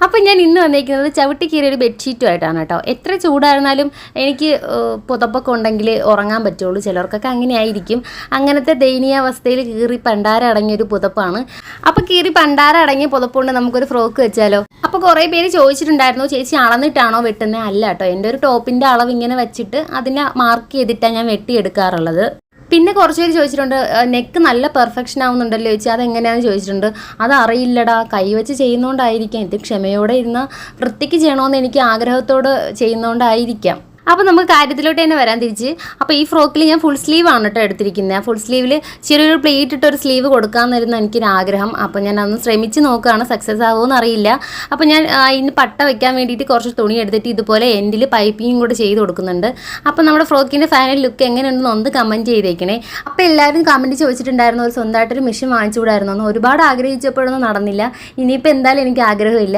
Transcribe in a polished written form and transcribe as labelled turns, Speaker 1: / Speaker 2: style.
Speaker 1: അപ്പോൾ ഞാൻ ഇന്ന് വന്നിരിക്കുന്നത് ചവിട്ടിക്കീറിയ ഒരു ബെഡ്ഷീറ്റുമായിട്ടാണ് കേട്ടോ. എത്ര ചൂടായിരുന്നാലും എനിക്ക് പുതപ്പൊക്കെ ഉണ്ടെങ്കിൽ ഉറങ്ങാൻ പറ്റുള്ളൂ. ചിലർക്കൊക്കെ അങ്ങനെ ആയിരിക്കും. അങ്ങനത്തെ ദയനീയാവസ്ഥയിൽ കീറി പണ്ടാര അടങ്ങിയൊരു പുതപ്പാണ്. അപ്പോൾ കീറി പണ്ടാര അടങ്ങിയ പുതപ്പുകൊണ്ട് നമുക്കൊരു ഫ്രോക്ക് വെച്ചാലോ? അപ്പോൾ കുറേ പേര് ചോദിച്ചിട്ടുണ്ടായിരുന്നു, ചേച്ചി അളന്നിട്ടാണോ വെട്ടുന്നത്? അല്ല കേട്ടോ, എൻ്റെ ഒരു ടോപ്പിൻ്റെ അളവ് ഇങ്ങനെ വെച്ചിട്ട് അതിനെ മാർക്ക് ചെയ്തിട്ടാണ് ഞാൻ വെട്ടിയെടുക്കാറുള്ളത്. പിന്നെ കുറച്ച് പേര് ചോദിച്ചിട്ടുണ്ട്, നെക്ക് നല്ല പെർഫെക്ഷൻ ആവുന്നുണ്ടല്ലോ ചേച്ചി, അതെങ്ങനെയാണെന്ന് ചോദിച്ചിട്ടുണ്ട്. അതറിയില്ലടാ, കൈവച്ച് ചെയ്യുന്നതുകൊണ്ടായിരിക്കാം. ഇത് ക്ഷമയോടെ ഇരുന്ന് വൃത്തിക്ക് ചെയ്യണമെന്ന് എനിക്ക് ആഗ്രഹത്തോട് ചെയ്യുന്നതുകൊണ്ടായിരിക്കാം. അപ്പോൾ നമുക്ക് കാര്യത്തിലോട്ട് തന്നെ വരാൻ തിരിച്ച്. അപ്പോൾ ഈ ഫ്രോക്കിൽ ഞാൻ ഫുൾ സ്ലീവ് ആണ് കേട്ടോ എടുത്തിരിക്കുന്നത്. ഫുൾ സ്ലീവിൽ ചെറിയൊരു പ്ലേറ്റ് ഇട്ടൊരു സ്ലീവ് കൊടുക്കാമെന്നായിരുന്നു എനിക്കൊരാഗ്രഹം. അപ്പോൾ ഞാൻ അന്ന് ശ്രമിച്ച് നോക്കുകയാണ്, സക്സസ് ആവുമെന്ന് അറിയില്ല. അപ്പോൾ ഞാൻ ഇതിന് പട്ട വെക്കാൻ വേണ്ടിയിട്ട് കുറച്ച് തുണി എടുത്തിട്ട് ഇതുപോലെ എൻഡിൽ പൈപ്പിങ്ങും കൂടെ ചെയ്ത് കൊടുക്കുന്നുണ്ട്. അപ്പോൾ നമ്മുടെ ഫ്രോക്കിൻ്റെ ഫൈനൽ ലുക്ക് എങ്ങനെയുണ്ടെന്ന് ഒന്ന് കമൻറ്റ് ചെയ്തേക്കണേ. അപ്പോൾ എല്ലാവരും കമൻറ്റ് ചോദിച്ചിട്ടുണ്ടായിരുന്നു, ഒരു സ്വന്തമായിട്ടൊരു മെഷീൻ വാങ്ങിച്ചുകൂടായിരുന്നു എന്ന്. ഒരുപാട് ആഗ്രഹിച്ചപ്പോഴൊന്നും നടന്നില്ല. ഇനിയിപ്പോൾ എന്തായാലും എനിക്ക് ആഗ്രഹമില്ല.